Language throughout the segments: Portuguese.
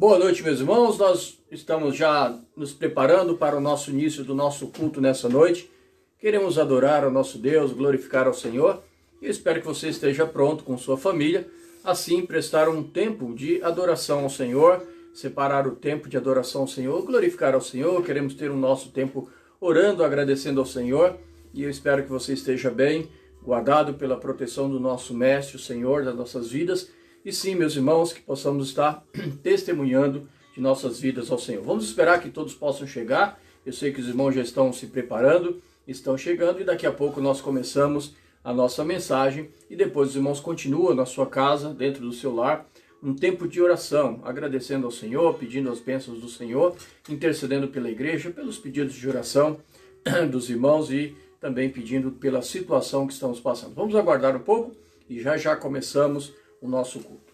Boa noite, meus irmãos. Nós estamos já nos preparando para o nosso início do nosso culto nessa noite. Queremos adorar ao nosso Deus, glorificar ao Senhor. E eu espero que você esteja pronto com sua família, assim prestar um tempo de adoração ao Senhor, separar o tempo de adoração ao Senhor, glorificar ao Senhor. Queremos ter o nosso tempo orando, agradecendo ao Senhor. E eu espero que você esteja bem, guardado pela proteção do nosso Mestre, o Senhor, das nossas vidas. E sim, meus irmãos, que possamos estar testemunhando de nossas vidas ao Senhor. Vamos esperar que todos possam chegar. Eu sei que os irmãos já estão se preparando, estão chegando, e daqui a pouco nós começamos a nossa mensagem. E depois os irmãos continuam na sua casa, dentro do seu lar, um tempo de oração, agradecendo ao Senhor, pedindo as bênçãos do Senhor, intercedendo pela igreja, pelos pedidos de oração dos irmãos e também pedindo pela situação que estamos passando. Vamos aguardar um pouco e já começamos o nosso culto.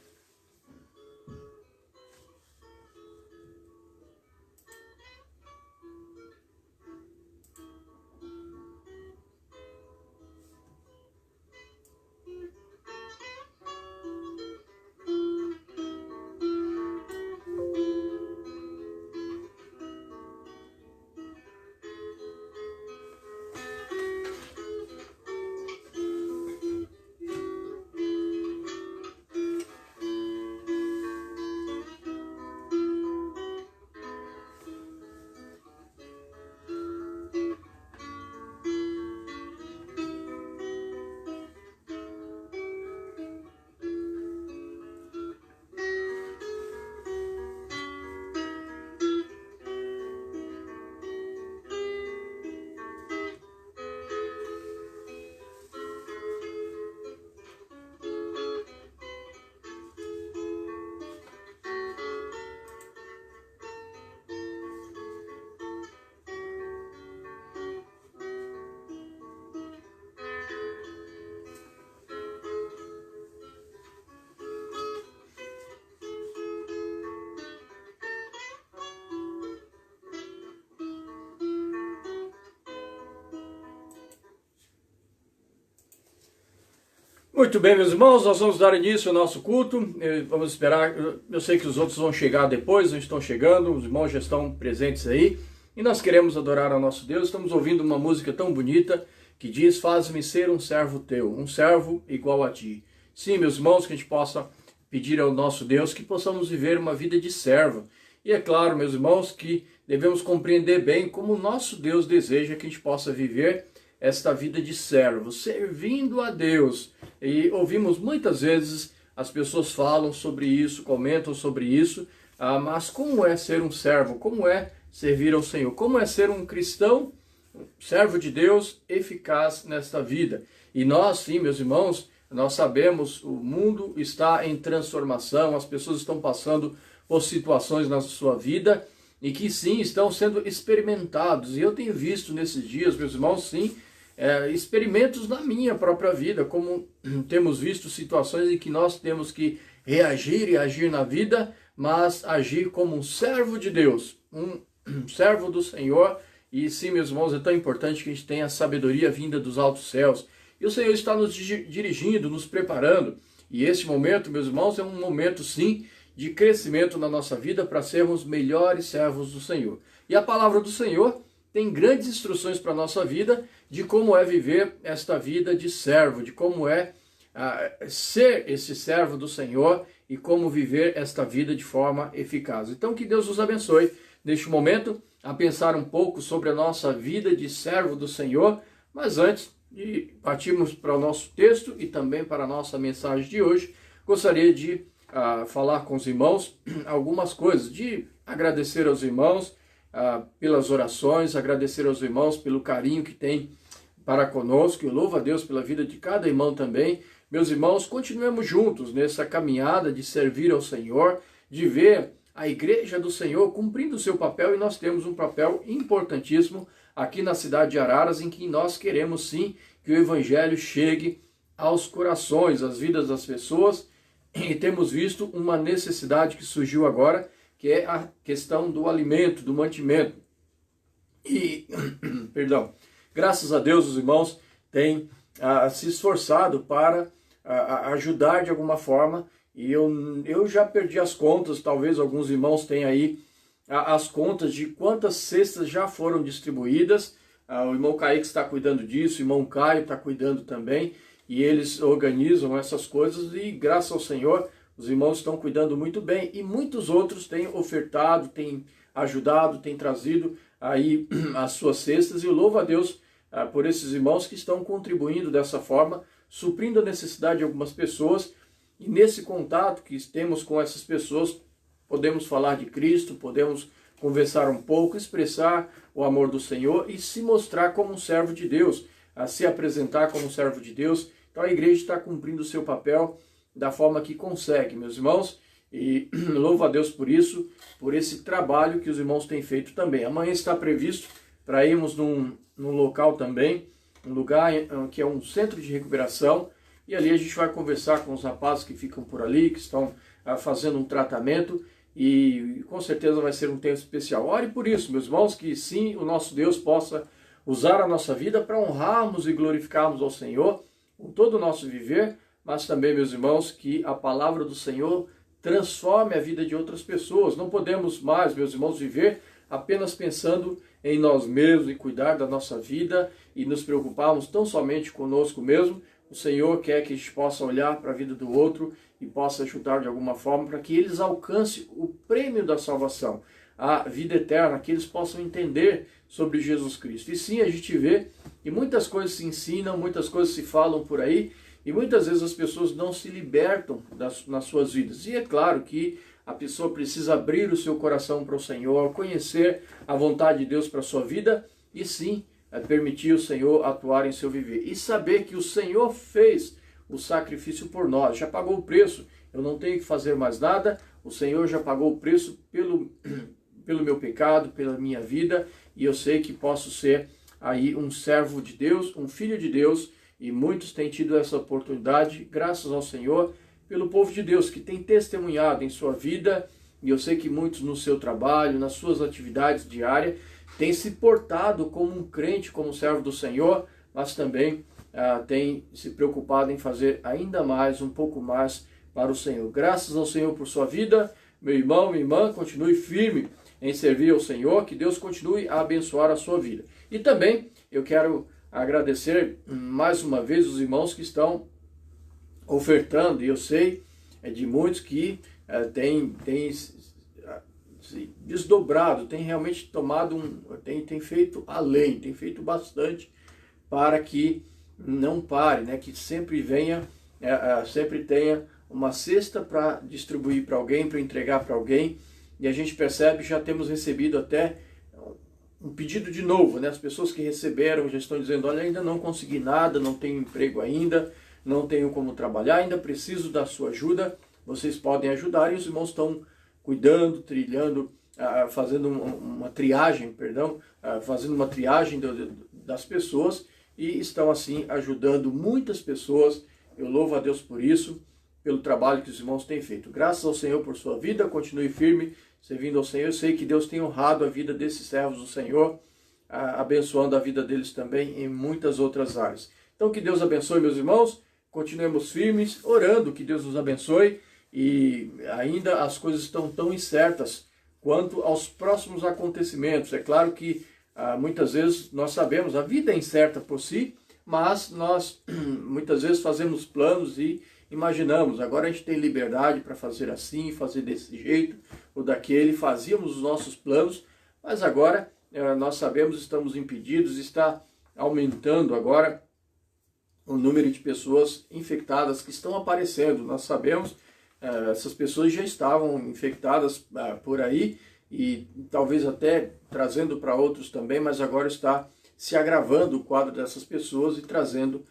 Muito bem, meus irmãos, nós vamos dar início ao nosso culto. Vamos esperar, eu sei que os outros vão chegar depois, não estão chegando, os irmãos já estão presentes aí. E nós queremos adorar ao nosso Deus. Estamos ouvindo uma música tão bonita que diz: faz-me ser um servo teu, um servo igual a ti. Sim, meus irmãos, que a gente possa pedir ao nosso Deus que possamos viver uma vida de servo. E é claro, meus irmãos, que devemos compreender bem como o nosso Deus deseja que a gente possa viver esta vida de servo, servindo a Deus. E ouvimos muitas vezes as pessoas falam sobre isso, comentam sobre isso, mas como é ser um servo? Como é servir ao Senhor? Como é ser um cristão, um servo de Deus, eficaz nesta vida? E nós, sim, meus irmãos, nós sabemos, o mundo está em transformação, as pessoas estão passando por situações na sua vida e que sim, estão sendo experimentados. E eu tenho visto nesses dias, meus irmãos, sim, experimentos na minha própria vida, como temos visto situações em que nós temos que reagir e agir na vida, mas agir como um servo de Deus, um servo do Senhor. E sim, meus irmãos, é tão importante que a gente tenha a sabedoria vinda dos altos céus. E o Senhor está nos dirigindo, nos preparando. E esse momento, meus irmãos, é um momento sim de crescimento na nossa vida para sermos melhores servos do Senhor. E a palavra do Senhor tem grandes instruções para a nossa vida de como é viver esta vida de servo, de como é ser esse servo do Senhor e como viver esta vida de forma eficaz. Então que Deus nos abençoe neste momento a pensar um pouco sobre a nossa vida de servo do Senhor, mas antes de partirmos para o nosso texto e também para a nossa mensagem de hoje, gostaria de falar com os irmãos algumas coisas, de agradecer aos irmãos pelas orações, agradecer aos irmãos pelo carinho que tem para conosco. Eu louvo a Deus pela vida de cada irmão também. Meus irmãos, continuemos juntos nessa caminhada de servir ao Senhor, de ver a igreja do Senhor cumprindo o seu papel, e nós temos um papel importantíssimo aqui na cidade de Araras, em que nós queremos sim que o Evangelho chegue aos corações, às vidas das pessoas, e temos visto uma necessidade que surgiu agora, que é a questão do alimento, do mantimento. E, graças a Deus os irmãos têm se esforçado para ajudar de alguma forma e eu já perdi as contas, talvez alguns irmãos tenham aí as contas de quantas cestas já foram distribuídas. O irmão Kaique está cuidando disso, o irmão Caio está cuidando também, e eles organizam essas coisas, e graças ao Senhor, os irmãos estão cuidando muito bem, e muitos outros têm ofertado, têm ajudado, têm trazido aí as suas cestas, e eu louvo a Deus por esses irmãos que estão contribuindo dessa forma, suprindo a necessidade de algumas pessoas, e nesse contato que temos com essas pessoas, podemos falar de Cristo, podemos conversar um pouco, expressar o amor do Senhor e se mostrar como um servo de Deus, a se apresentar como um servo de Deus. Então a igreja está cumprindo o seu papel da forma que consegue, meus irmãos, e louvo a Deus por isso, por esse trabalho que os irmãos têm feito também. Amanhã está previsto para irmos num local também, um lugar que é um centro de recuperação, e ali a gente vai conversar com os rapazes que ficam por ali, que estão fazendo um tratamento, e com certeza vai ser um tempo especial. Ore por isso, meus irmãos, que sim, o nosso Deus possa usar a nossa vida para honrarmos e glorificarmos ao Senhor com todo o nosso viver, mas também, meus irmãos, que a palavra do Senhor transforme a vida de outras pessoas. Não podemos mais, meus irmãos, viver apenas pensando em nós mesmos e cuidar da nossa vida e nos preocuparmos tão somente conosco mesmo. O Senhor quer que a gente possa olhar para a vida do outro e possa ajudar de alguma forma para que eles alcancem o prêmio da salvação, a vida eterna, que eles possam entender sobre Jesus Cristo. E sim, a gente vê que muitas coisas se ensinam, muitas coisas se falam por aí, e muitas vezes as pessoas não se libertam nas suas vidas. E é claro que a pessoa precisa abrir o seu coração para o Senhor, conhecer a vontade de Deus para a sua vida, e sim, permitir o Senhor atuar em seu viver. E saber que o Senhor fez o sacrifício por nós, já pagou o preço. Eu não tenho que fazer mais nada, o Senhor já pagou o preço pelo meu pecado, pela minha vida, e eu sei que posso ser aí um servo de Deus, um filho de Deus, e muitos têm tido essa oportunidade, graças ao Senhor, pelo povo de Deus, que tem testemunhado em sua vida, e eu sei que muitos no seu trabalho, nas suas atividades diárias, têm se portado como um crente, como um servo do Senhor, mas também têm se preocupado em fazer ainda mais, um pouco mais para o Senhor. Graças ao Senhor por sua vida, meu irmão, minha irmã, continue firme em servir ao Senhor, que Deus continue a abençoar a sua vida. E também eu quero agradecer mais uma vez os irmãos que estão ofertando, e eu sei de muitos que têm se desdobrado, têm realmente tomado tem feito além, tem feito bastante para que não pare, né? Que sempre sempre tenha uma cesta para distribuir para alguém, para entregar para alguém, e a gente percebe, já temos recebido até um pedido de novo, né? As pessoas que receberam já estão dizendo, olha, ainda não consegui nada, não tenho emprego ainda, não tenho como trabalhar, ainda preciso da sua ajuda, vocês podem ajudar, e os irmãos estão cuidando, trilhando, fazendo uma triagem, fazendo uma triagem das pessoas, e estão assim ajudando muitas pessoas. Eu louvo a Deus por isso, pelo trabalho que os irmãos têm feito. Graças ao Senhor por sua vida, continue firme, servindo ao Senhor. Eu sei que Deus tem honrado a vida desses servos do Senhor, abençoando a vida deles também em muitas outras áreas. Então que Deus abençoe, meus irmãos, continuemos firmes, orando que Deus nos abençoe, e ainda as coisas estão tão incertas quanto aos próximos acontecimentos. É claro que muitas vezes nós sabemos, a vida é incerta por si, mas nós muitas vezes fazemos planos e imaginamos, agora a gente tem liberdade para fazer assim, fazer desse jeito ou daquele, fazíamos os nossos planos, mas agora nós sabemos, estamos impedidos, está aumentando agora o número de pessoas infectadas que estão aparecendo. Nós sabemos, essas pessoas já estavam infectadas por aí, e talvez até trazendo para outros também, mas agora está se agravando o quadro dessas pessoas e trazendo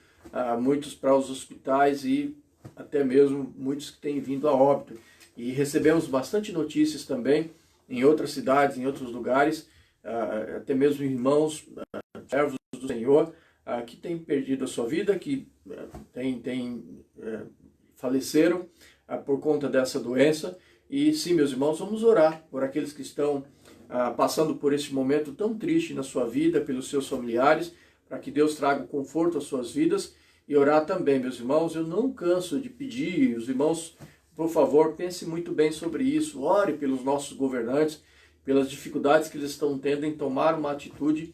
muitos para os hospitais, e até mesmo muitos que têm vindo a óbito. E recebemos bastante notícias também em outras cidades, em outros lugares, até mesmo irmãos, servos do Senhor, que têm perdido a sua vida, que faleceram por conta dessa doença. E sim, meus irmãos, vamos orar por aqueles que estão passando por esse momento tão triste na sua vida, pelos seus familiares, para que Deus traga conforto às suas vidas, e orar também, meus irmãos. Eu não canso de pedir, os irmãos por favor, pense muito bem sobre isso, ore pelos nossos governantes, pelas dificuldades que eles estão tendo em tomar uma atitude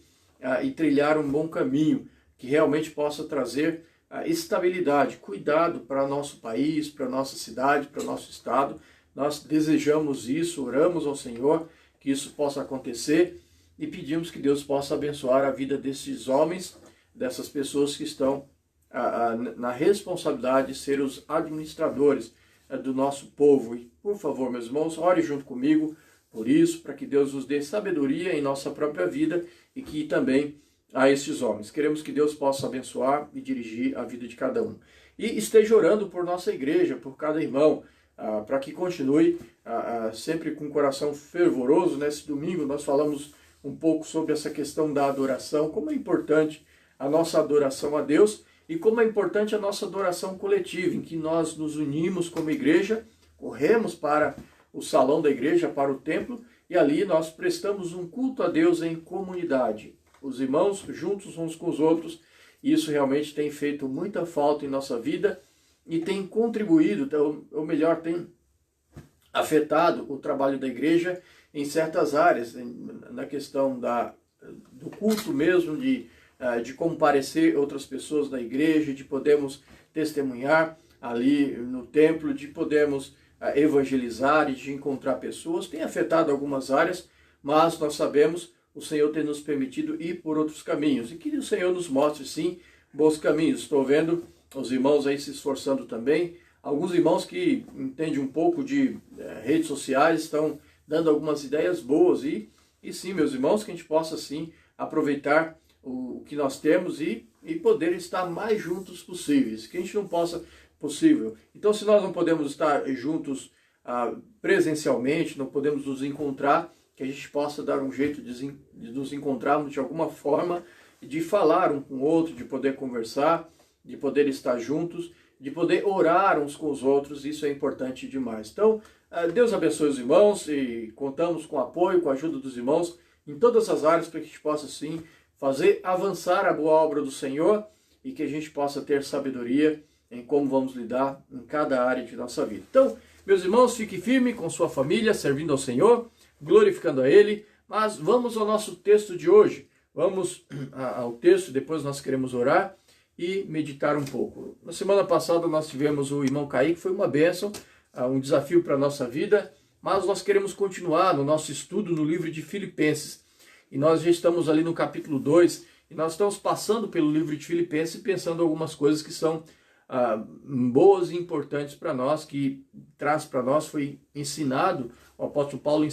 e trilhar um bom caminho, que realmente possa trazer estabilidade, cuidado para nosso país, para nossa cidade, para nosso estado. Nós desejamos isso, oramos ao Senhor que isso possa acontecer e pedimos que Deus possa abençoar a vida desses homens, dessas pessoas que estão na responsabilidade de ser os administradores do nosso povo. E, por favor, meus irmãos, ore junto comigo por isso, para que Deus nos dê sabedoria em nossa própria vida e que também a esses homens. Queremos que Deus possa abençoar e dirigir a vida de cada um. E esteja orando por nossa igreja, por cada irmão, para que continue sempre com o coração fervoroso. Nesse domingo nós falamos um pouco sobre essa questão da adoração, como é importante a nossa adoração a Deus e como é importante a nossa adoração coletiva, em que nós nos unimos como igreja, corremos para o salão da igreja, para o templo, e ali nós prestamos um culto a Deus em comunidade. Os irmãos juntos uns com os outros, e isso realmente tem feito muita falta em nossa vida e tem contribuído, ou melhor, tem afetado o trabalho da igreja em certas áreas, na questão do culto mesmo, de comparecer outras pessoas da igreja, de podermos testemunhar ali no templo, de podermos evangelizar e de encontrar pessoas. Tem afetado algumas áreas, mas nós sabemos, o Senhor tem nos permitido ir por outros caminhos, e que o Senhor nos mostre sim bons caminhos. Estou vendo os irmãos aí se esforçando também, alguns irmãos que entendem um pouco de redes sociais estão dando algumas ideias boas, e sim, meus irmãos, que a gente possa sim aproveitar o que nós temos e poder estar mais juntos possíveis, que a gente não possa possível. Então, se nós não podemos estar juntos presencialmente, não podemos nos encontrar, que a gente possa dar um jeito de nos encontrarmos de alguma forma, de falar um com o outro, de poder conversar, de poder estar juntos, de poder orar uns com os outros. Isso é importante demais. Então, Deus abençoe os irmãos e contamos com o apoio, com a ajuda dos irmãos em todas as áreas, para que a gente possa sim fazer avançar a boa obra do Senhor e que a gente possa ter sabedoria em como vamos lidar em cada área de nossa vida. Então, meus irmãos, fique firme com sua família, servindo ao Senhor, glorificando a Ele. Mas vamos ao nosso texto de hoje. Vamos ao texto, depois nós queremos orar e meditar um pouco. Na semana passada nós tivemos o irmão Kaique, foi uma bênção, um desafio para a nossa vida, mas nós queremos continuar no nosso estudo no livro de Filipenses. E nós já estamos ali no capítulo 2, e nós estamos passando pelo livro de Filipenses e pensando algumas coisas que são boas e importantes para nós, que traz para nós, foi ensinado, o apóstolo Paulo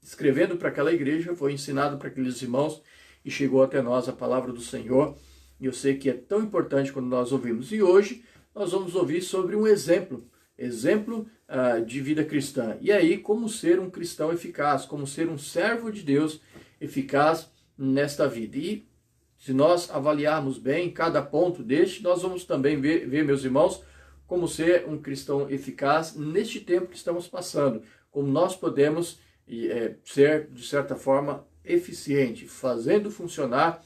escrevendo para aquela igreja, foi ensinado para aqueles irmãos e chegou até nós a palavra do Senhor. E eu sei que é tão importante quando nós ouvimos. E hoje nós vamos ouvir sobre um exemplo de vida cristã. E aí, como ser um cristão eficaz, como ser um servo de Deus eficaz nesta vida. E se nós avaliarmos bem cada ponto deste, nós vamos também ver, meus irmãos, como ser um cristão eficaz neste tempo que estamos passando. Como nós podemos ser, de certa forma, eficiente, fazendo funcionar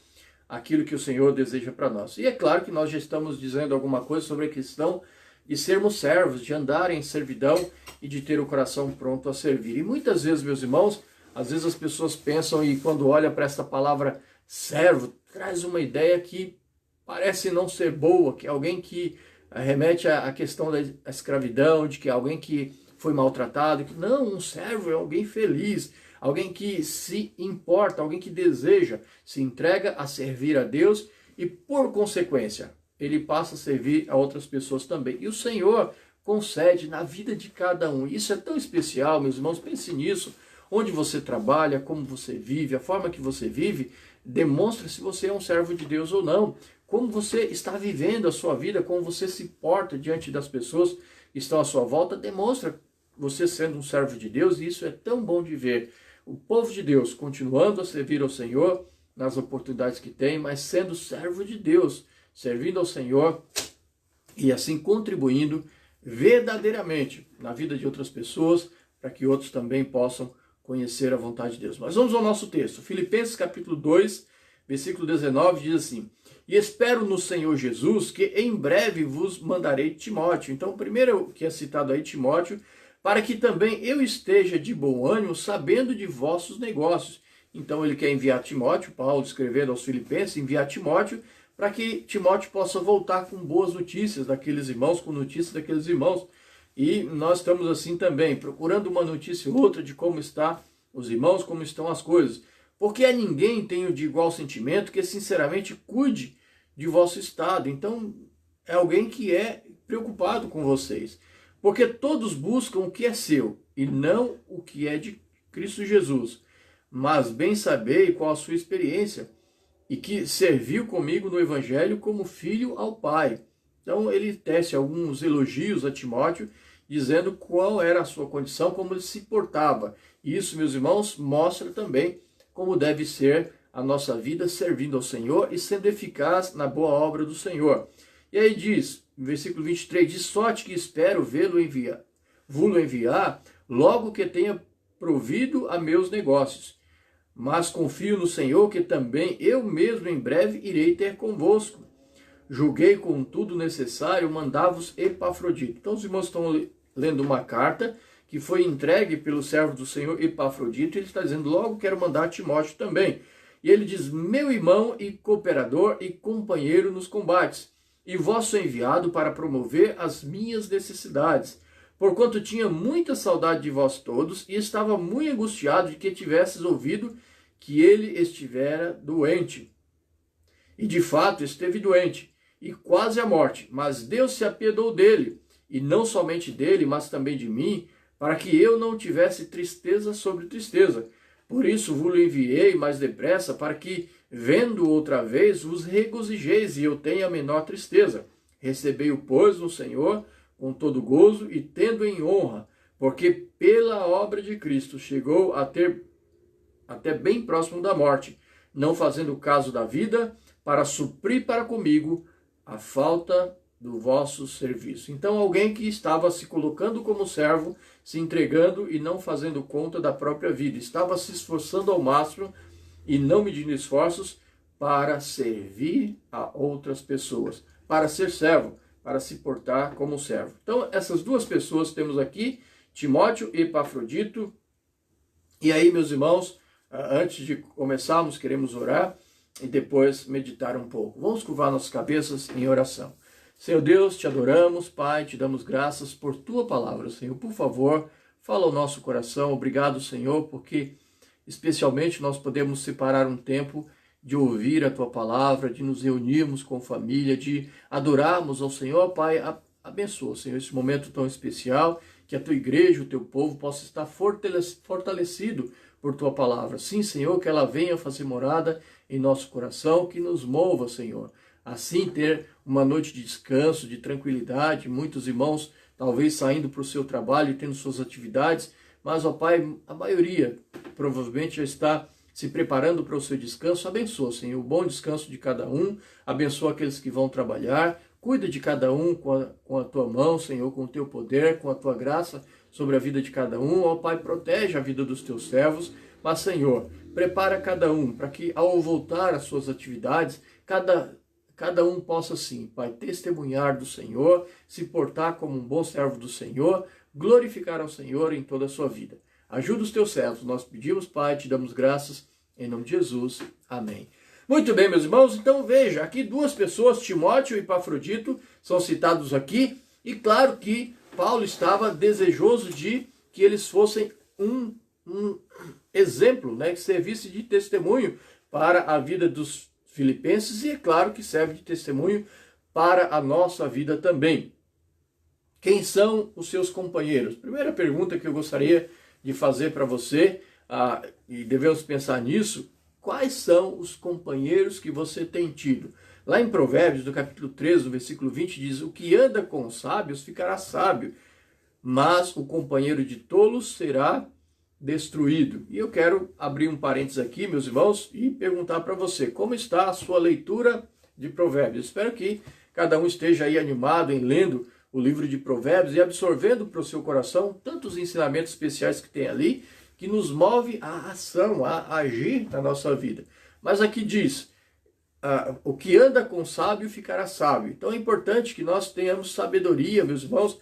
aquilo que o Senhor deseja para nós. E é claro que nós já estamos dizendo alguma coisa sobre a questão de sermos servos, de andar em servidão e de ter o coração pronto a servir. E muitas vezes, meus irmãos, às vezes as pessoas pensam, e quando olham para esta palavra servo, traz uma ideia que parece não ser boa, que é alguém que remete à questão da escravidão, de que é alguém que foi maltratado. Que não, um servo é alguém feliz, alguém que se importa, alguém que deseja, se entrega a servir a Deus e, por consequência, ele passa a servir a outras pessoas também. E o Senhor concede na vida de cada um. Isso é tão especial, meus irmãos, pense nisso. Onde você trabalha, como você vive, a forma que você vive, demonstra se você é um servo de Deus ou não. Como você está vivendo a sua vida, como você se porta diante das pessoas que estão à sua volta, demonstra você sendo um servo de Deus, e isso é tão bom de ver. O povo de Deus continuando a servir ao Senhor nas oportunidades que tem, mas sendo servo de Deus, servindo ao Senhor e assim contribuindo verdadeiramente na vida de outras pessoas, para que outros também possam conhecer a vontade de Deus. Mas vamos ao nosso texto. Filipenses capítulo 2, versículo 19 diz assim: E espero no Senhor Jesus que em breve vos mandarei Timóteo. Então, o primeiro que é citado aí, Timóteo, para que também eu esteja de bom ânimo, sabendo de vossos negócios. Então, ele quer enviar Timóteo, Paulo escrevendo aos Filipenses, enviar Timóteo, para que Timóteo possa voltar com boas notícias daqueles irmãos, com notícias daqueles irmãos. E nós estamos assim também, procurando uma notícia ou outra de como está os irmãos, como estão as coisas. Porque a ninguém tenho de igual sentimento que sinceramente cuide de vosso estado. Então, é alguém que é preocupado com vocês. Porque todos buscam o que é seu, e não o que é de Cristo Jesus. Mas bem sabei qual a sua experiência, e que serviu comigo no Evangelho como filho ao Pai. Então, ele tece alguns elogios a Timóteo, dizendo qual era a sua condição, como ele se portava. E isso, meus irmãos, mostra também como deve ser a nossa vida servindo ao Senhor e sendo eficaz na boa obra do Senhor. E aí diz, no versículo 23, de sorte que espero vê-lo enviar, logo que tenha provido a meus negócios. Mas confio no Senhor que também eu mesmo em breve irei ter convosco. Julguei contudo necessário mandar-vos Epafrodito. Então os irmãos estão lendo uma carta que foi entregue pelo servo do Senhor Epafrodito, e ele está dizendo, logo quero mandar Timóteo também. E ele diz, meu irmão e cooperador e companheiro nos combates, e vosso enviado para promover as minhas necessidades, porquanto tinha muita saudade de vós todos, e estava muito angustiado de que tivesses ouvido que ele estivera doente. E de fato esteve doente, e quase à morte, mas Deus se apiedou dele, e não somente dele, mas também de mim, para que eu não tivesse tristeza sobre tristeza. Por isso vos enviei mais depressa, para que, vendo outra vez, vos regozijeis e eu tenha menor tristeza. Recebei-o, pois, no Senhor, com todo gozo e tendo em honra, porque pela obra de Cristo chegou a ter até bem próximo da morte, não fazendo caso da vida, para suprir para comigo a falta do vosso serviço. Então, alguém que estava se colocando como servo, se entregando e não fazendo conta da própria vida, estava se esforçando ao máximo e não medindo esforços para servir a outras pessoas, para ser servo, para se portar como servo. Então, essas duas pessoas temos aqui, Timóteo e Epafrodito. E aí, meus irmãos, antes de começarmos, queremos orar e depois meditar um pouco. Vamos curvar nossas cabeças em oração. Senhor Deus, te adoramos, Pai, te damos graças por tua palavra, Senhor. Por favor, fala ao nosso coração. Obrigado, Senhor, porque especialmente nós podemos separar um tempo de ouvir a tua palavra, de nos reunirmos com família, de adorarmos ao Senhor. Pai, abençoa, Senhor, esse momento tão especial, que a tua igreja, o teu povo, possa estar fortalecido por tua palavra. Sim, Senhor, que ela venha fazer morada em nosso coração, que nos mova, Senhor. Assim ter uma noite de descanso, de tranquilidade, muitos irmãos talvez saindo para o seu trabalho e tendo suas atividades, mas, ó Pai, a maioria provavelmente já está se preparando para o seu descanso. Abençoa, Senhor, o bom descanso de cada um, abençoa aqueles que vão trabalhar, cuida de cada um com a tua mão, Senhor, com o teu poder, com a tua graça sobre a vida de cada um. Ó Pai, protege a vida dos teus servos, mas, Senhor, prepara cada um para que, ao voltar às suas atividades, cada um possa, sim, Pai, testemunhar do Senhor, se portar como um bom servo do Senhor, glorificar ao Senhor em toda a sua vida. Ajuda os teus servos, nós pedimos, Pai, te damos graças, em nome de Jesus. Amém. Muito bem, meus irmãos, então veja, aqui duas pessoas, Timóteo e Epafrodito, são citados aqui, e claro que Paulo estava desejoso de que eles fossem um exemplo, né, que servisse de testemunho para a vida dos Filipenses, e é claro que serve de testemunho para a nossa vida também. Quem são os seus companheiros? Primeira pergunta que eu gostaria de fazer para você, e devemos pensar nisso, quais são os companheiros que você tem tido? Lá em Provérbios, no capítulo 13, no versículo 20, diz, o que anda com os sábios ficará sábio, mas o companheiro de tolos será destruído. E eu quero abrir um parênteses aqui, meus irmãos, e perguntar para você, como está a sua leitura de Provérbios? Espero que cada um esteja aí animado em lendo o livro de Provérbios e absorvendo para o seu coração tantos ensinamentos especiais que tem ali, que nos move à ação, a agir na nossa vida. Mas aqui diz, o que anda com sábio ficará sábio. Então é importante que nós tenhamos sabedoria, meus irmãos,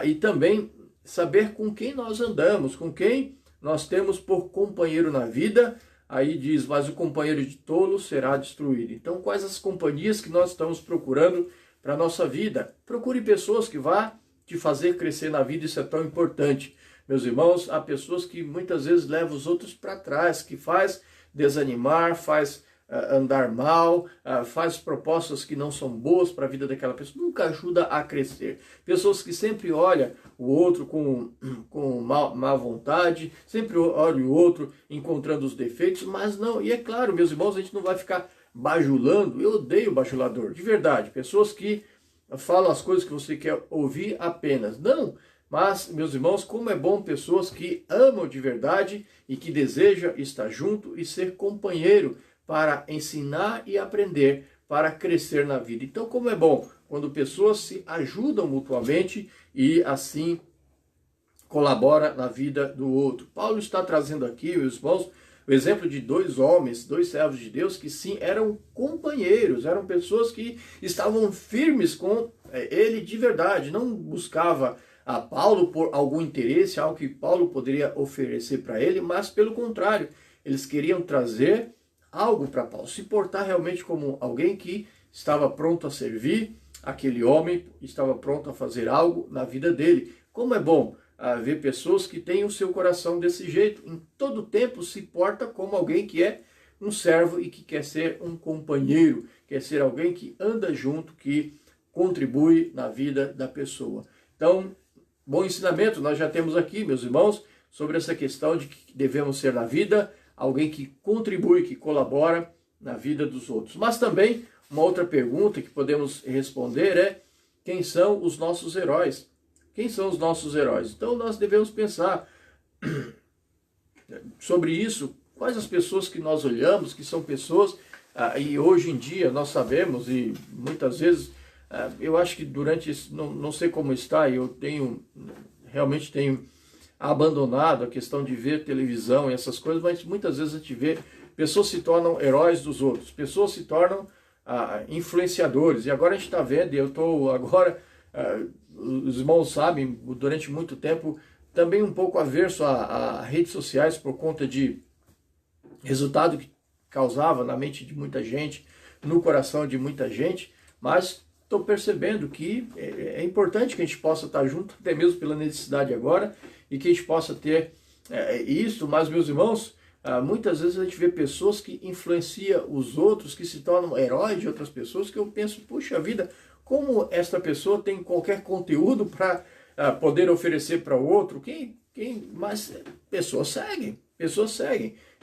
e também saber com quem nós andamos, com quem nós temos por companheiro na vida. Aí diz, mas o companheiro de tolo será destruído. Então, quais as companhias que nós estamos procurando para a nossa vida? Procure pessoas que vá te fazer crescer na vida, isso é tão importante. Meus irmãos, há pessoas que muitas vezes levam os outros para trás, que faz desanimar, faz andar mal, faz propostas que não são boas para a vida daquela pessoa, nunca ajuda a crescer. Pessoas que sempre olham o outro com má vontade, sempre olham o outro encontrando os defeitos, mas não, e é claro, meus irmãos, a gente não vai ficar bajulando. Eu odeio bajulador, de verdade, pessoas que falam as coisas que você quer ouvir apenas, não. Mas, meus irmãos, como é bom pessoas que amam de verdade e que desejam estar junto e ser companheiro para ensinar e aprender, para crescer na vida. Então, como é bom quando pessoas se ajudam mutuamente e assim colabora na vida do outro. Paulo está trazendo aqui, meus irmãos, o exemplo de dois homens, dois servos de Deus que sim, eram companheiros, eram pessoas que estavam firmes com ele de verdade, não buscava a Paulo por algum interesse, algo que Paulo poderia oferecer para ele, mas pelo contrário, eles queriam trazer algo para Paulo, se portar realmente como alguém que estava pronto a servir, aquele homem estava pronto a fazer algo na vida dele. Como é bom ver pessoas que têm o seu coração desse jeito, em todo tempo se porta como alguém que é um servo e que quer ser um companheiro, quer ser alguém que anda junto, que contribui na vida da pessoa. Então, bom ensinamento nós já temos aqui, meus irmãos, sobre essa questão de que devemos ser na vida alguém que contribui, que colabora na vida dos outros. Mas também, uma outra pergunta que podemos responder é: quem são os nossos heróis? Quem são os nossos heróis? Então nós devemos pensar sobre isso, quais as pessoas que nós olhamos, que são pessoas, e hoje em dia nós sabemos, e muitas vezes, eu acho que durante isso, não sei como está, eu realmente tenho abandonado a questão de ver televisão e essas coisas, mas muitas vezes a gente vê pessoas se tornam heróis dos outros, pessoas se tornam influenciadores, e agora a gente está vendo, e eu estou agora, os irmãos sabem, durante muito tempo, também um pouco averso a redes sociais por conta de resultado que causava na mente de muita gente, no coração de muita gente, mas estou percebendo que é importante que a gente possa estar junto, até mesmo pela necessidade agora, e que a gente possa ter isso, mas, meus irmãos, muitas vezes a gente vê pessoas que influenciam os outros, que se tornam heróis de outras pessoas, que eu penso, puxa vida, como esta pessoa tem qualquer conteúdo para poder oferecer para o outro? Mas pessoas seguem. Eu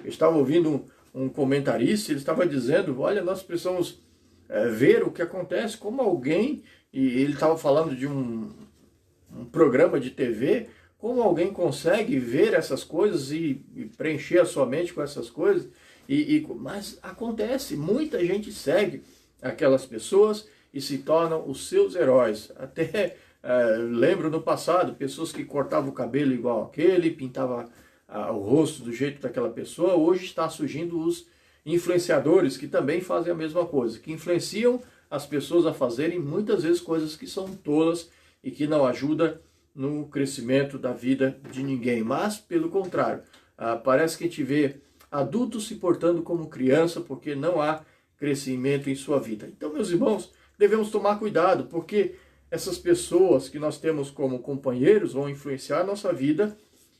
estava ouvindo um comentarista, ele estava dizendo, olha, nós precisamos ver o que acontece, como alguém, e ele estava falando de um programa de TV, como alguém consegue ver essas coisas e preencher a sua mente com essas coisas, mas acontece, muita gente segue aquelas pessoas e se tornam os seus heróis. Até lembro no passado, pessoas que cortavam o cabelo igual aquele, pintavam o rosto do jeito daquela pessoa, hoje está surgindo os influenciadores que também fazem a mesma coisa, que influenciam as pessoas a fazerem muitas vezes coisas que são tolas e que não ajudam no crescimento da vida de ninguém, mas pelo contrário, parece que a gente vê adultos se portando como criança porque não há crescimento em sua vida. Então, meus irmãos, devemos tomar cuidado, porque essas pessoas que nós temos como companheiros vão influenciar a nossa vida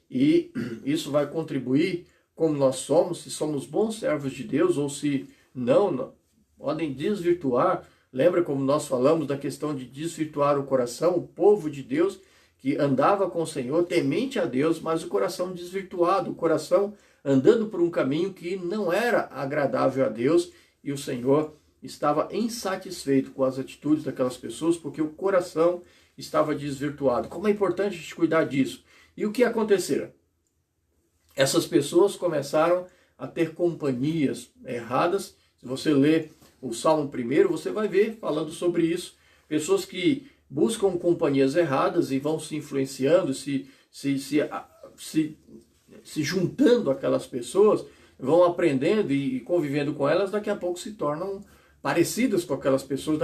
e isso vai contribuir como nós somos, se somos bons servos de Deus ou se não, podem desvirtuar. Lembra como nós falamos da questão de desvirtuar o coração, o povo de Deus que andava com o Senhor, temente a Deus, mas o coração desvirtuado, o coração andando por um caminho que não era agradável a Deus, e o Senhor estava insatisfeito com as atitudes daquelas pessoas, porque o coração estava desvirtuado. Como é importante a gente cuidar disso. E o que aconteceu? Essas pessoas começaram a ter companhias erradas. Se você ler o Salmo 1, você vai ver falando sobre isso. Pessoas que buscam companhias erradas e vão se influenciando, se juntando aquelas pessoas, vão aprendendo e convivendo com elas, daqui a pouco se tornam parecidas com aquelas pessoas,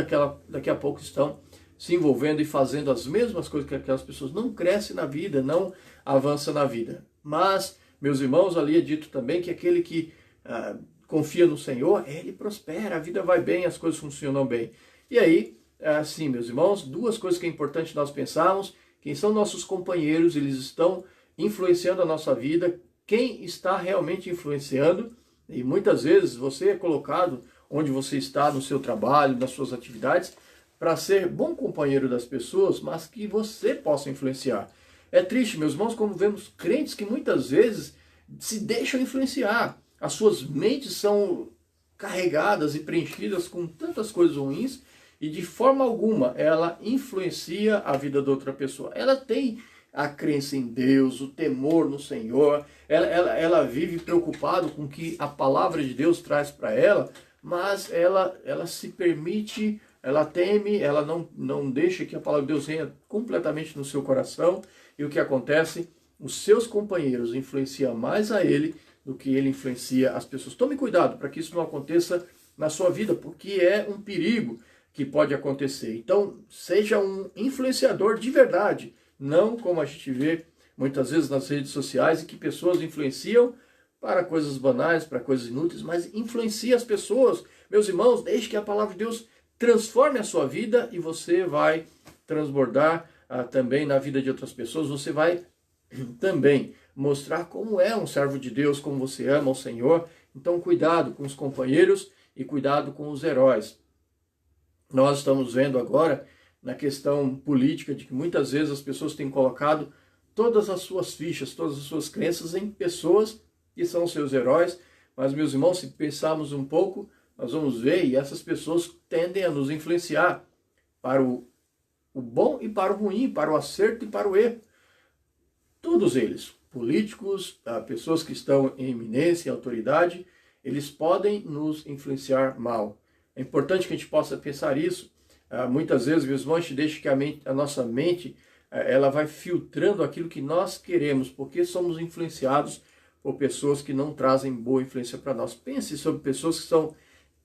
daqui a pouco estão se envolvendo e fazendo as mesmas coisas que aquelas pessoas. Não cresce na vida, não avança na vida. Mas, meus irmãos, ali é dito também que aquele que confia no Senhor, ele prospera, a vida vai bem, as coisas funcionam bem. E aí, assim, meus irmãos, duas coisas que é importante nós pensarmos: quem são nossos companheiros, eles estão influenciando a nossa vida, quem está realmente influenciando. E muitas vezes você é colocado onde você está, no seu trabalho, nas suas atividades, para ser bom companheiro das pessoas, mas que você possa influenciar. É triste, meus irmãos, como vemos crentes que muitas vezes se deixam influenciar. As suas mentes são carregadas e preenchidas com tantas coisas ruins e de forma alguma ela influencia a vida da outra pessoa. Ela tem a crença em Deus, o temor no Senhor, ela vive preocupada com o que a palavra de Deus traz para ela, mas ela se permite, ela teme, ela não deixa que a palavra de Deus venha completamente no seu coração. E o que acontece? Os seus companheiros influenciam mais a ele do que ele influencia as pessoas. Tome cuidado para que isso não aconteça na sua vida, porque é um perigo que pode acontecer. Então, seja um influenciador de verdade, não como a gente vê muitas vezes nas redes sociais, em que pessoas influenciam para coisas banais, para coisas inúteis, mas influencia as pessoas. Meus irmãos, deixe que a palavra de Deus transforme a sua vida e você vai transbordar também na vida de outras pessoas. Você vai também mostrar como é um servo de Deus, como você ama o Senhor. Então, cuidado com os companheiros e cuidado com os heróis. Nós estamos vendo agora na questão política de que muitas vezes as pessoas têm colocado todas as suas fichas, todas as suas crenças em pessoas que são seus heróis. Mas, meus irmãos, se pensarmos um pouco, nós vamos ver, e essas pessoas tendem a nos influenciar para o bom e para o ruim, para o acerto e para o erro. Todos eles, políticos, pessoas que estão em eminência, em autoridade, eles podem nos influenciar mal. É importante que a gente possa pensar isso. Muitas vezes, meus irmãos, a gente deixa que a nossa mente ela vai filtrando aquilo que nós queremos, porque somos influenciados por pessoas que não trazem boa influência para nós. Pense sobre pessoas que são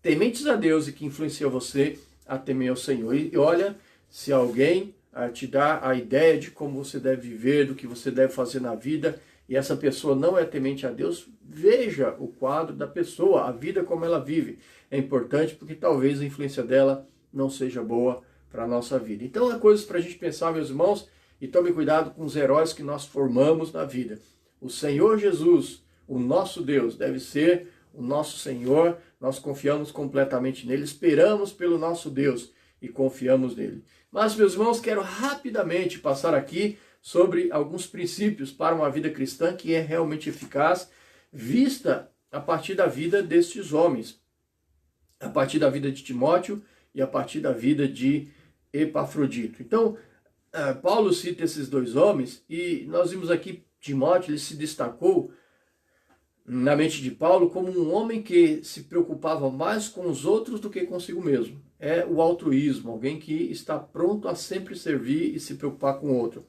tementes a Deus e que influenciam você a temer ao Senhor. E olha, se alguém te dá a ideia de como você deve viver, do que você deve fazer na vida, e essa pessoa não é temente a Deus, veja o quadro da pessoa, a vida como ela vive. É importante porque talvez a influência dela não seja boa para a nossa vida. Então é coisas para a gente pensar, meus irmãos, e tome cuidado com os heróis que nós formamos na vida. O Senhor Jesus, o nosso Deus, deve ser o nosso Senhor. Nós confiamos completamente nele, esperamos pelo nosso Deus e confiamos nele. Mas, meus irmãos, quero rapidamente passar aqui sobre alguns princípios para uma vida cristã que é realmente eficaz, vista a partir da vida destes homens, a partir da vida de Timóteo e a partir da vida de Epafrodito. Então, Paulo cita esses dois homens e nós vimos aqui Timóteo, ele se destacou na mente de Paulo como um homem que se preocupava mais com os outros do que consigo mesmo. É o altruísmo, alguém que está pronto a sempre servir e se preocupar com o outro.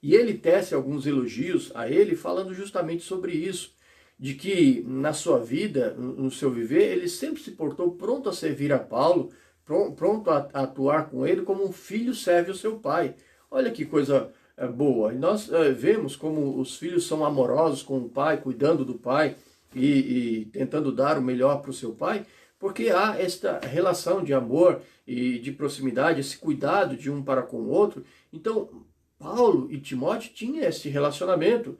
E ele tece alguns elogios a ele, falando justamente sobre isso, de que na sua vida, no seu viver, ele sempre se portou pronto a servir a Paulo, pronto a atuar com ele como um filho serve o seu pai. Olha que coisa boa. E nós vemos como os filhos são amorosos com o pai, cuidando do pai e tentando dar o melhor para o seu pai, porque há esta relação de amor e de proximidade, esse cuidado de um para com o outro. Então, Paulo e Timóteo tinham esse relacionamento,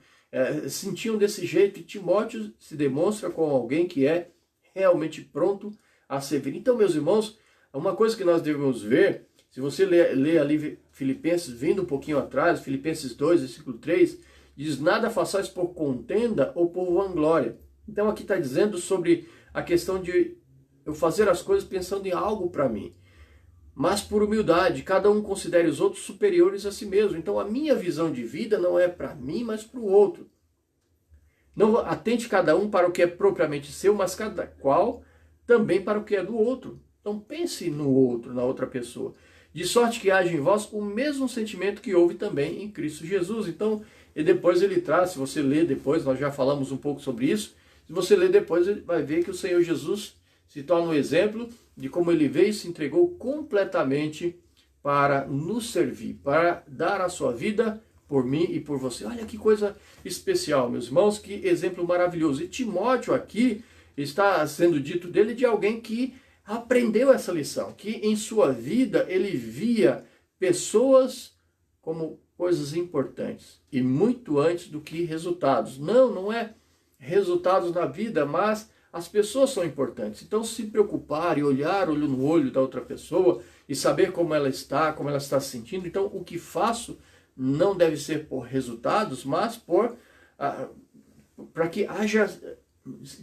sentiam desse jeito, e Timóteo se demonstra como alguém que é realmente pronto a servir. Então, meus irmãos, uma coisa que nós devemos ver, se você lê ali Filipenses, vindo um pouquinho atrás, Filipenses 2, versículo 3, diz: nada façais por contenda ou por vanglória. Então aqui está dizendo sobre a questão de eu fazer as coisas pensando em algo para mim, mas por humildade, cada um considere os outros superiores a si mesmo. Então a minha visão de vida não é para mim, mas para o outro. Não atente cada um para o que é propriamente seu, mas cada qual também para o que é do outro. Então pense no outro, na outra pessoa. De sorte que haja em vós o mesmo sentimento que houve também em Cristo Jesus. Então, e depois ele traz, se você ler depois, nós já falamos um pouco sobre isso, se você ler depois, ele vai ver que o Senhor Jesus se torna um exemplo de como ele veio e se entregou completamente para nos servir, para dar a sua vida por mim e por você. Olha que coisa especial, meus irmãos, que exemplo maravilhoso. E Timóteo aqui está sendo dito dele de alguém que aprendeu essa lição, que em sua vida ele via pessoas como coisas importantes e muito antes do que resultados. Não é resultados na vida, mas as pessoas são importantes. Então, se preocupar e olhar olho no olho da outra pessoa e saber como ela está se sentindo. Então, o que faço não deve ser por resultados, mas para que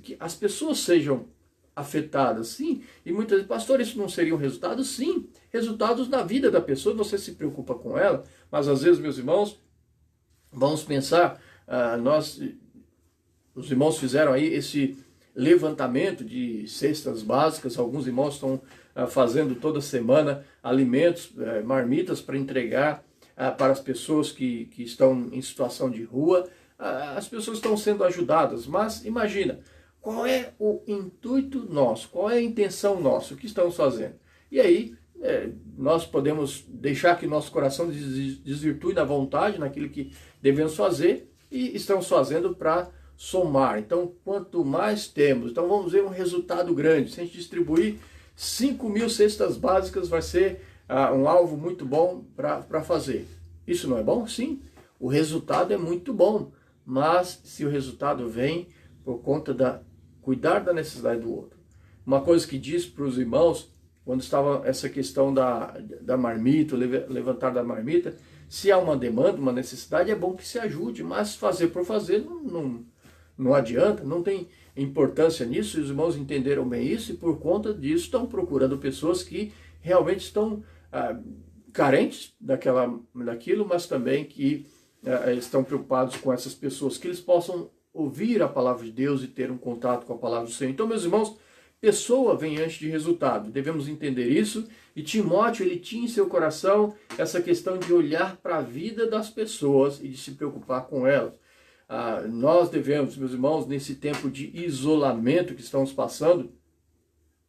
que as pessoas sejam afetadas, sim. E muitas vezes, pastor, isso não seria um resultado? Sim, resultados na vida da pessoa, você se preocupa com ela, mas às vezes, meus irmãos, vamos pensar, os irmãos fizeram aí esse levantamento de cestas básicas, alguns irmãos estão fazendo toda semana alimentos, marmitas para entregar para as pessoas que estão em situação de rua. As pessoas estão sendo ajudadas, mas imagina, qual é o intuito nosso, qual é a intenção nossa, o que estamos fazendo? E aí nós podemos deixar que nosso coração desvirtue da vontade naquilo que devemos fazer e estamos fazendo para somar. Então, quanto mais temos, então vamos ver um resultado grande. Se a gente distribuir 5.000 cestas básicas, vai ser um alvo muito bom para fazer. Isso não é bom? Sim, o resultado é muito bom, mas se o resultado vem por conta cuidar da necessidade do outro. Uma coisa que diz para os irmãos, quando estava essa questão da marmita, levantar da marmita, se há uma demanda, uma necessidade, é bom que se ajude, mas fazer por fazer não adianta, não tem importância nisso, e os irmãos entenderam bem isso, e por conta disso estão procurando pessoas que realmente estão carentes daquilo, mas também que estão preocupados com essas pessoas, que eles possam ouvir a palavra de Deus e ter um contato com a palavra do Senhor. Então, meus irmãos, pessoa vem antes de resultado, devemos entender isso, e Timóteo, ele tinha em seu coração essa questão de olhar para a vida das pessoas e de se preocupar com elas. Nós devemos, meus irmãos, nesse tempo de isolamento que estamos passando,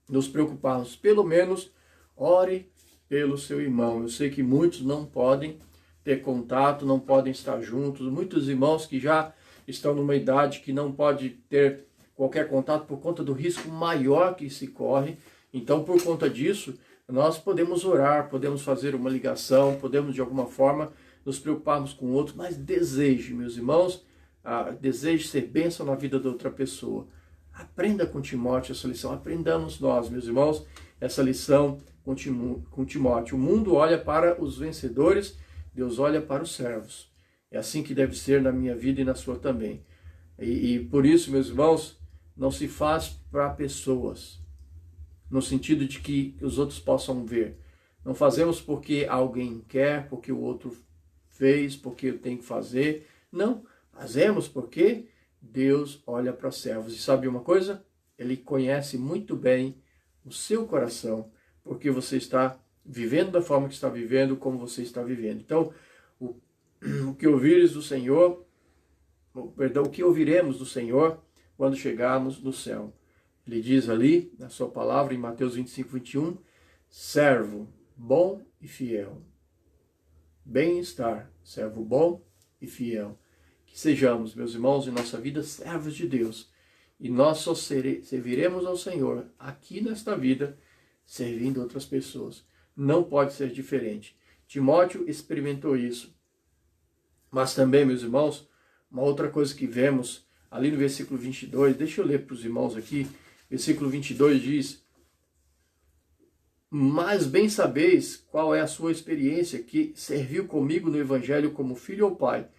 nos preocuparmos, pelo menos, ore pelo seu irmão. Eu sei que muitos não podem ter contato, não podem estar juntos, muitos irmãos que já estão numa idade que não pode ter qualquer contato por conta do risco maior que se corre. Então, por conta disso, nós podemos orar, podemos fazer uma ligação, podemos de alguma forma nos preocuparmos com o outro, mas deseje, meus irmãos, deseje ser bênção na vida da outra pessoa. Aprenda com Timóteo essa lição, aprendamos nós, meus irmãos, essa lição com Timóteo. O mundo olha para os vencedores, Deus olha para os servos. É assim que deve ser na minha vida e na sua também. E por isso, meus irmãos, não se faz para pessoas, no sentido de que os outros possam ver. Não fazemos porque alguém quer, porque o outro fez, porque eu tenho que fazer. Não, fazemos porque Deus olha para os servos. E sabe uma coisa? Ele conhece muito bem o seu coração, porque você está vivendo da forma que está vivendo, como você está vivendo. Então, o que ouvires do Senhor, o que ouviremos do Senhor quando chegarmos no céu? Ele diz ali, na sua palavra, em Mateus 25:21, servo bom e fiel. Bem-estar, servo bom e fiel. Que sejamos, meus irmãos, em nossa vida, servos de Deus. E nós só serviremos ao Senhor aqui nesta vida, servindo outras pessoas. Não pode ser diferente. Timóteo experimentou isso. Mas também, meus irmãos, uma outra coisa que vemos ali no versículo 22, deixa eu ler para os irmãos aqui, versículo 22 diz: mas bem sabeis qual é a sua experiência, que serviu comigo no Evangelho como filho ou pai,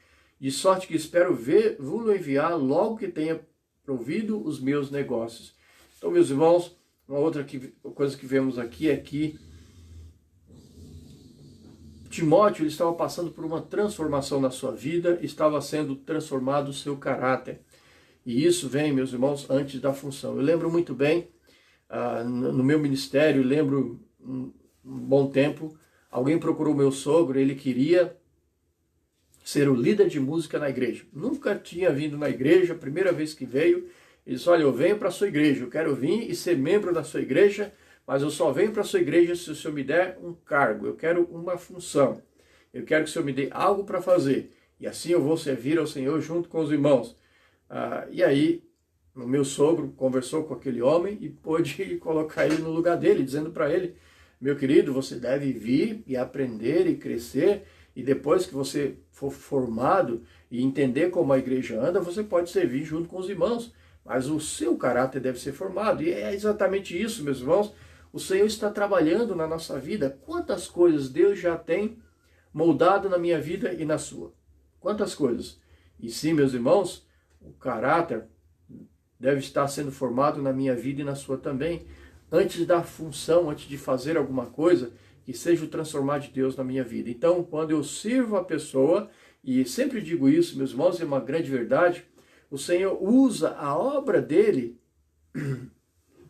de sorte que espero vê-lo enviar logo que tenha provido os meus negócios. Então, meus irmãos, uma outra coisa que vemos aqui é que Timóteo ele estava passando por uma transformação na sua vida, estava sendo transformado o seu caráter. E isso vem, meus irmãos, antes da função. Eu lembro muito bem, no meu ministério, lembro um bom tempo, alguém procurou meu sogro, ele queria ser o líder de música na igreja. Nunca tinha vindo na igreja, a primeira vez que veio, Ele disse, olha, eu venho para a sua igreja, eu quero vir e ser membro da sua igreja, mas eu só venho para a sua igreja se o Senhor me der um cargo, eu quero uma função, eu quero que o Senhor me dê algo para fazer, e assim eu vou servir ao Senhor junto com os irmãos. E aí, o meu sogro conversou com aquele homem e pôde colocar ele no lugar dele, dizendo para ele, meu querido, você deve vir e aprender e crescer, e depois que você for formado e entender como a igreja anda, você pode servir junto com os irmãos, mas o seu caráter deve ser formado. E é exatamente isso, meus irmãos, o Senhor está trabalhando na nossa vida. Quantas coisas Deus já tem moldado na minha vida e na sua? Quantas coisas? E sim, meus irmãos, o caráter deve estar sendo formado na minha vida e na sua também, antes da função, antes de fazer alguma coisa, que seja o transformar de Deus na minha vida. Então, quando eu sirvo a pessoa, e sempre digo isso, meus irmãos, é uma grande verdade, o Senhor usa a obra dele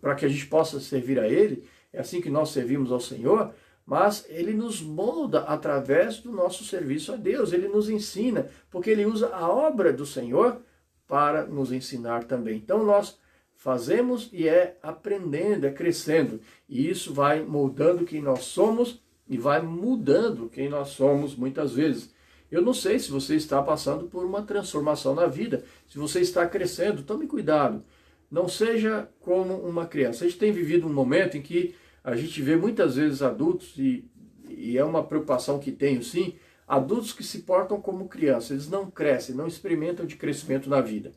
para que a gente possa servir a ele, é assim que nós servimos ao Senhor, mas ele nos molda através do nosso serviço a Deus, ele nos ensina, porque ele usa a obra do Senhor para nos ensinar também. Então nós fazemos e é aprendendo, é crescendo. E isso vai moldando quem nós somos e vai mudando quem nós somos muitas vezes. Eu não sei se você está passando por uma transformação na vida, se você está crescendo, tome cuidado. Não seja como uma criança. A gente tem vivido um momento em que a gente vê muitas vezes adultos, e é uma preocupação que tenho sim, adultos que se portam como crianças, eles não crescem, não experimentam de crescimento na vida.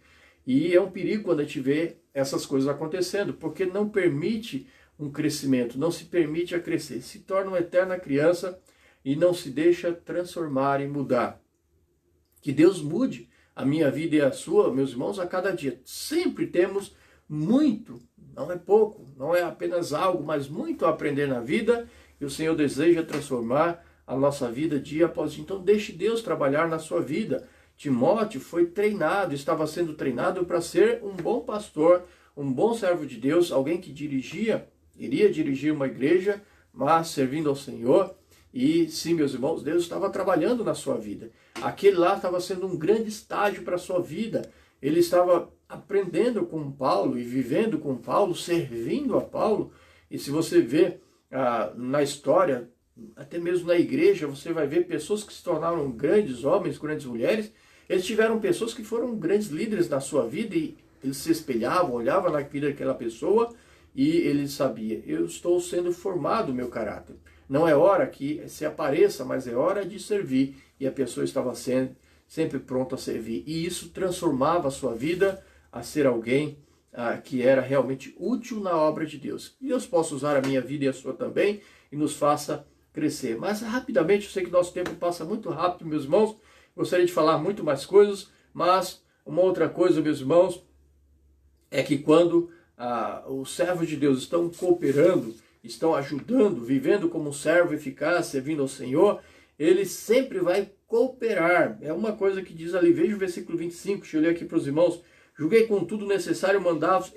E é um perigo quando a gente vê essas coisas acontecendo, porque não permite um crescimento, não se permite a crescer, se torna uma eterna criança e não se deixa transformar e mudar. Que Deus mude a minha vida e a sua, meus irmãos, a cada dia. Sempre temos muito, não é pouco, não é apenas algo, mas muito a aprender na vida, e o Senhor deseja transformar a nossa vida dia após dia. Então deixe Deus trabalhar na sua vida. Timóteo foi treinado, estava sendo treinado para ser um bom pastor, um bom servo de Deus, alguém que iria dirigir uma igreja, mas servindo ao Senhor. E sim, meus irmãos, Deus estava trabalhando na sua vida. Aquele lá estava sendo um grande estágio para a sua vida. Ele estava aprendendo com Paulo e vivendo com Paulo, servindo a Paulo. E se você vê na história, até mesmo na igreja, você vai ver pessoas que se tornaram grandes homens, grandes mulheres. Eles tiveram pessoas que foram grandes líderes na sua vida e eles se espelhavam, olhavam na vida daquela pessoa e ele sabia, eu estou sendo formado o meu caráter. Não é hora que se apareça, mas é hora de servir. E a pessoa estava sempre pronta a servir. E isso transformava a sua vida a ser alguém que era realmente útil na obra de Deus. E Deus possa usar a minha vida e a sua também e nos faça crescer. Mas rapidamente, eu sei que nosso tempo passa muito rápido, meus irmãos. Gostaria de falar muito mais coisas, mas uma outra coisa, meus irmãos, é que quando os servos de Deus estão cooperando, estão ajudando, vivendo como um servo eficaz, servindo ao Senhor, ele sempre vai cooperar. É uma coisa que diz ali, veja o versículo 25, deixa eu ler aqui para os irmãos. Julguei com tudo necessário mandar-vos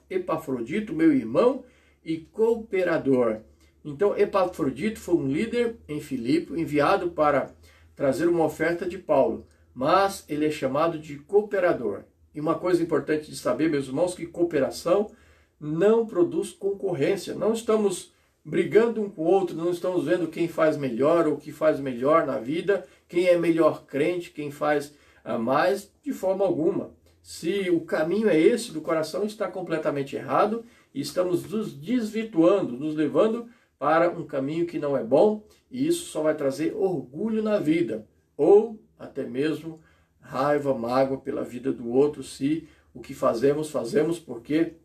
Epafrodito, meu irmão e cooperador. Então, Epafrodito foi um líder em Filipe, enviado para trazer uma oferta de Paulo, mas ele é chamado de cooperador. E uma coisa importante de saber, meus irmãos, que cooperação não produz concorrência. Não estamos brigando um com o outro, não estamos vendo quem faz melhor ou o que faz melhor na vida, quem é melhor crente, quem faz mais, de forma alguma. Se o caminho é esse do coração, está completamente errado e estamos nos desvirtuando, nos levando para um caminho que não é bom, e isso só vai trazer orgulho na vida, ou até mesmo raiva, mágoa pela vida do outro, se o que fazemos porque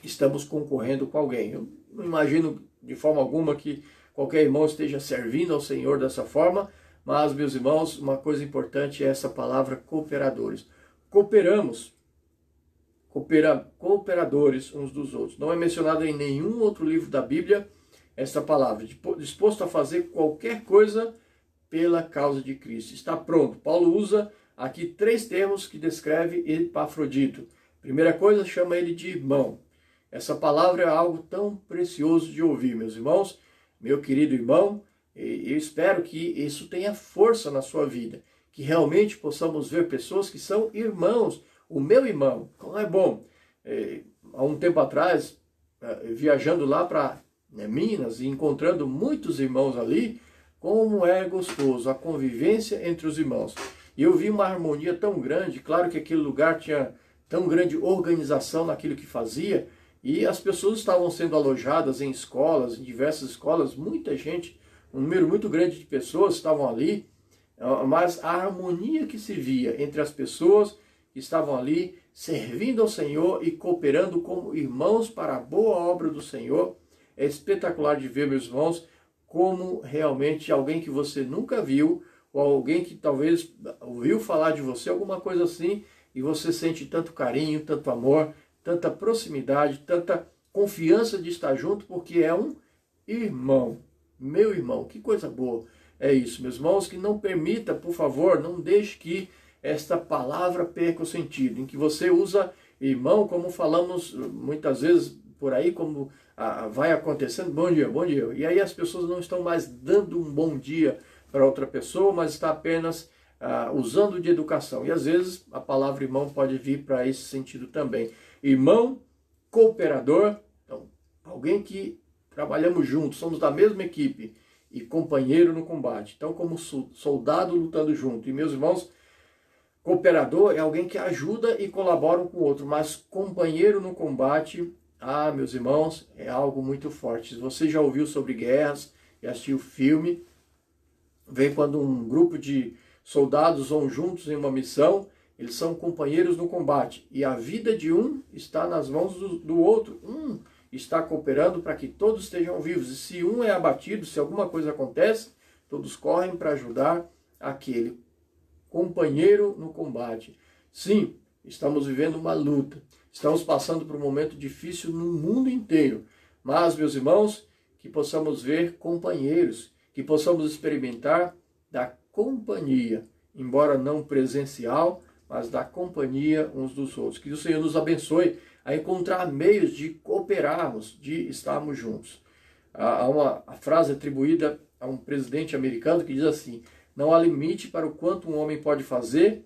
estamos concorrendo com alguém. Eu não imagino de forma alguma que qualquer irmão esteja servindo ao Senhor dessa forma, mas, meus irmãos, uma coisa importante é essa palavra cooperadores. Cooperamos, cooperadores uns dos outros. Não é mencionado em nenhum outro livro da Bíblia essa palavra, disposto a fazer qualquer coisa pela causa de Cristo. Está pronto. Paulo usa aqui 3 termos que descreve Epafrodito. Primeira coisa, chama ele de irmão. Essa palavra é algo tão precioso de ouvir, meus irmãos. Meu querido irmão, eu espero que isso tenha força na sua vida, que realmente possamos ver pessoas que são irmãos, o meu irmão. Como é bom. Há um tempo atrás, viajando lá para Minas e encontrando muitos irmãos ali, como é gostoso a convivência entre os irmãos. E eu vi uma harmonia tão grande, claro que aquele lugar tinha tão grande organização naquilo que fazia, e as pessoas estavam sendo alojadas em escolas, em diversas escolas, muita gente, um número muito grande de pessoas estavam ali, mas a harmonia que se via entre as pessoas que estavam ali, servindo ao Senhor e cooperando como irmãos para a boa obra do Senhor, é espetacular de ver, meus irmãos, como realmente alguém que você nunca viu, ou alguém que talvez ouviu falar de você, alguma coisa assim, e você sente tanto carinho, tanto amor, tanta proximidade, tanta confiança de estar junto, porque é um irmão, meu irmão, que coisa boa é isso, meus irmãos, que não permita, por favor, não deixe que esta palavra perca o sentido, em que você usa irmão, como falamos muitas vezes por aí, como vai acontecendo, bom dia, e aí as pessoas não estão mais dando um bom dia para outra pessoa, mas está apenas usando de educação, e às vezes a palavra irmão pode vir para esse sentido também. Irmão, cooperador, então, alguém que trabalhamos juntos, somos da mesma equipe, e companheiro no combate. Então, como soldado lutando junto. E, meus irmãos, cooperador é alguém que ajuda e colabora um com o outro, mas companheiro no combate, meus irmãos, é algo muito forte. Se você já ouviu sobre guerras e assistiu o filme, vem quando um grupo de soldados vão juntos em uma missão, eles são companheiros no combate. E a vida de um está nas mãos do outro. Está cooperando para que todos estejam vivos. E se um é abatido, se alguma coisa acontece, todos correm para ajudar aquele companheiro no combate. Sim, estamos vivendo uma luta. Estamos passando por um momento difícil no mundo inteiro. Mas, meus irmãos, que possamos ver companheiros, que possamos experimentar da companhia, embora não presencial, mas da companhia uns dos outros. Que o Senhor nos abençoe a encontrar meios de cooperarmos, de estarmos juntos. Há uma frase atribuída a um presidente americano que diz assim: não há limite para o quanto um homem pode fazer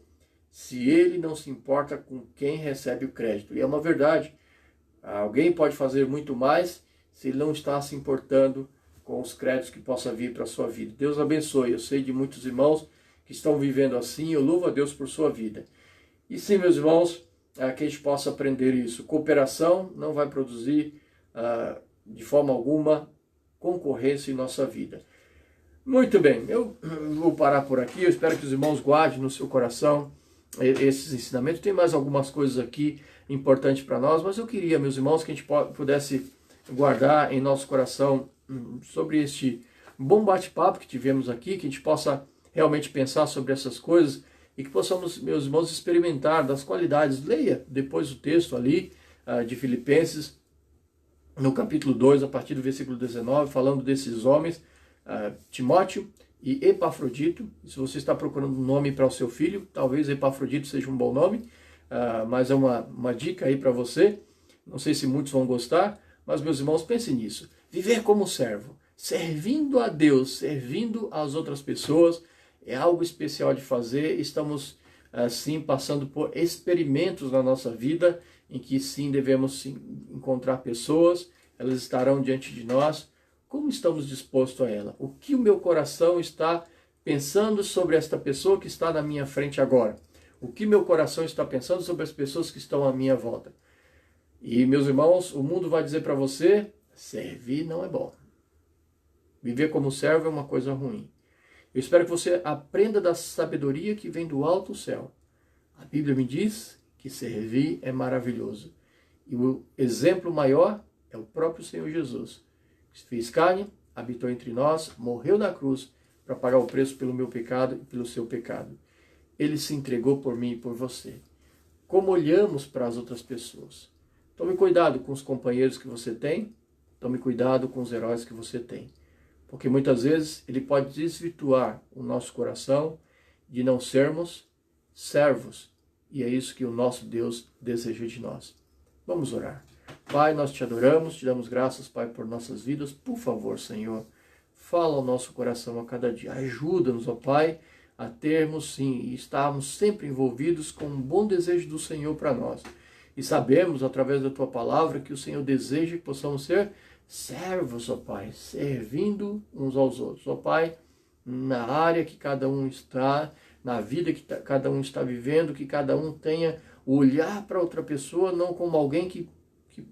se ele não se importa com quem recebe o crédito. E é uma verdade. Alguém pode fazer muito mais se ele não está se importando com os créditos que possa vir para a sua vida. Deus abençoe. Eu sei de muitos irmãos que estão vivendo assim. Eu louvo a Deus por sua vida. E sim, meus irmãos, que a gente possa aprender isso. Cooperação não vai produzir de forma alguma concorrência em nossa vida. Muito bem, eu vou parar por aqui. Eu espero que os irmãos guardem no seu coração esses ensinamentos. Tem mais algumas coisas aqui importantes para nós, mas eu queria, meus irmãos, que a gente pudesse guardar em nosso coração sobre este bom bate-papo que tivemos aqui, que a gente possa realmente pensar sobre essas coisas e que possamos, meus irmãos, experimentar das qualidades. Leia depois o texto ali de Filipenses, no capítulo 2, a partir do versículo 19, falando desses homens, Timóteo e Epafrodito. Se você está procurando um nome para o seu filho, talvez Epafrodito seja um bom nome, mas é uma dica aí para você. Não sei se muitos vão gostar, mas, meus irmãos, pensem nisso. Viver como servo, servindo a Deus, servindo às outras pessoas, é algo especial de fazer. Estamos, sim, passando por experimentos na nossa vida, em que, sim, devemos encontrar pessoas, elas estarão diante de nós. Como estamos dispostos a ela? O que o meu coração está pensando sobre esta pessoa que está na minha frente agora? O que meu coração está pensando sobre as pessoas que estão à minha volta? E, meus irmãos, o mundo vai dizer para você, servir não é bom. Viver como servo é uma coisa ruim. Eu espero que você aprenda da sabedoria que vem do alto céu. A Bíblia me diz que servir é maravilhoso. E o exemplo maior é o próprio Senhor Jesus, que fez carne, habitou entre nós, morreu na cruz para pagar o preço pelo meu pecado e pelo seu pecado. Ele se entregou por mim e por você. Como olhamos para as outras pessoas? Tome cuidado com os companheiros que você tem, tome cuidado com os heróis que você tem. Porque muitas vezes ele pode desvirtuar o nosso coração de não sermos servos. E é isso que o nosso Deus deseja de nós. Vamos orar. Pai, nós te adoramos, te damos graças, Pai, por nossas vidas. Por favor, Senhor, fala ao nosso coração a cada dia. Ajuda-nos, ó Pai, a termos sim e estarmos sempre envolvidos com um bom desejo do Senhor para nós. E sabemos, através da Tua palavra, que o Senhor deseja que possamos ser servos, ó Pai, servindo uns aos outros. Ó Pai, na área que cada um está, na vida que cada um está vivendo, que cada um tenha o olhar para outra pessoa, não como alguém que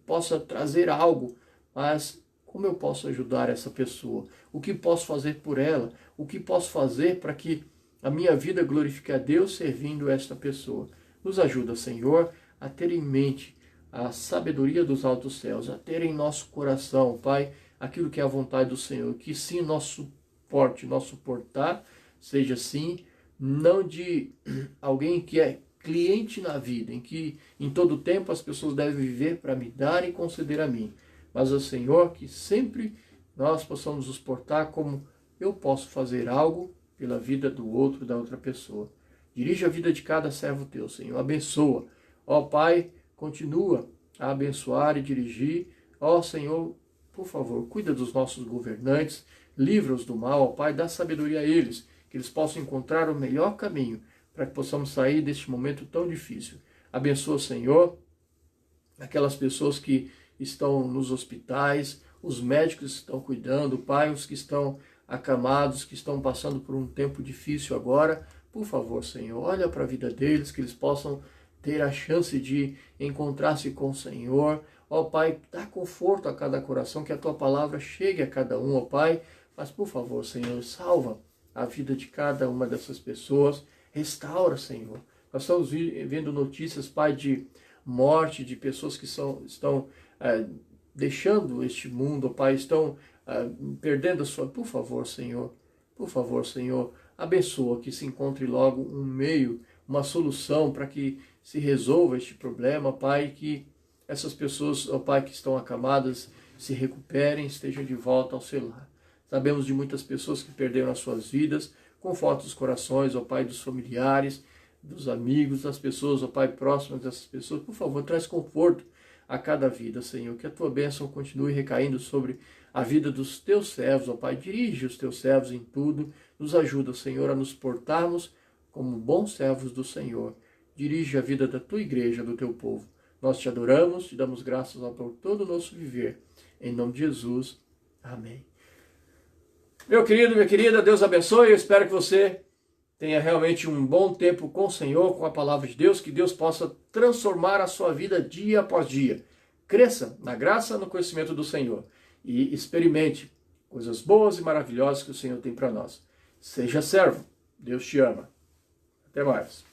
possa trazer algo, mas como eu posso ajudar essa pessoa? O que posso fazer por ela? O que posso fazer para que a minha vida glorifique a Deus servindo esta pessoa? Nos ajuda, Senhor, a ter em mente a sabedoria dos altos céus, a ter em nosso coração, Pai, aquilo que é a vontade do Senhor, que sim nosso porte, nosso portar seja sim, não de alguém que é cliente na vida, em que em todo tempo as pessoas devem viver para me dar e conceder a mim, mas ao Senhor que sempre nós possamos nos portar como eu posso fazer algo pela vida do outro, da outra pessoa. Dirige a vida de cada servo teu, Senhor, abençoa. Ó Pai, continua a abençoar e dirigir. Ó Senhor, por favor, cuida dos nossos governantes, livra-os do mal, ó Pai, dá sabedoria a eles, que eles possam encontrar o melhor caminho para que possamos sair deste momento tão difícil. Abençoa, Senhor, aquelas pessoas que estão nos hospitais, os médicos que estão cuidando, Pai, os que estão acamados, que estão passando por um tempo difícil agora. Por favor, Senhor, olha para a vida deles, que eles possam ter a chance de encontrar-se com o Senhor. Ó Pai, dá conforto a cada coração, que a Tua palavra chegue a cada um, ó Pai. Mas, por favor, Senhor, salva a vida de cada uma dessas pessoas. Restaura, Senhor. Nós estamos vendo notícias, Pai, de morte, de pessoas que estão deixando este mundo, Pai, estão perdendo a sua... Por favor, Senhor, abençoa que se encontre logo um meio, uma solução para que se resolva este problema, Pai, que essas pessoas, ó Pai, que estão acamadas, se recuperem, estejam de volta ao seu lar. Sabemos de muitas pessoas que perderam as suas vidas. Conforta os corações, ó Pai, dos familiares, dos amigos, das pessoas, ó Pai, próximas dessas pessoas. Por favor, traz conforto a cada vida, Senhor. Que a Tua bênção continue recaindo sobre a vida dos Teus servos, ó Pai. Dirige os Teus servos em tudo. Nos ajuda, Senhor, a nos portarmos como bons servos do Senhor. Dirige a vida da Tua igreja, do Teu povo. Nós Te adoramos, Te damos graças por todo o nosso viver. Em nome de Jesus. Amém. Meu querido, minha querida, Deus abençoe. Eu espero que você tenha realmente um bom tempo com o Senhor, com a palavra de Deus, que Deus possa transformar a sua vida dia após dia. Cresça na graça e no conhecimento do Senhor e experimente coisas boas e maravilhosas que o Senhor tem para nós. Seja servo. Deus te ama. Até mais.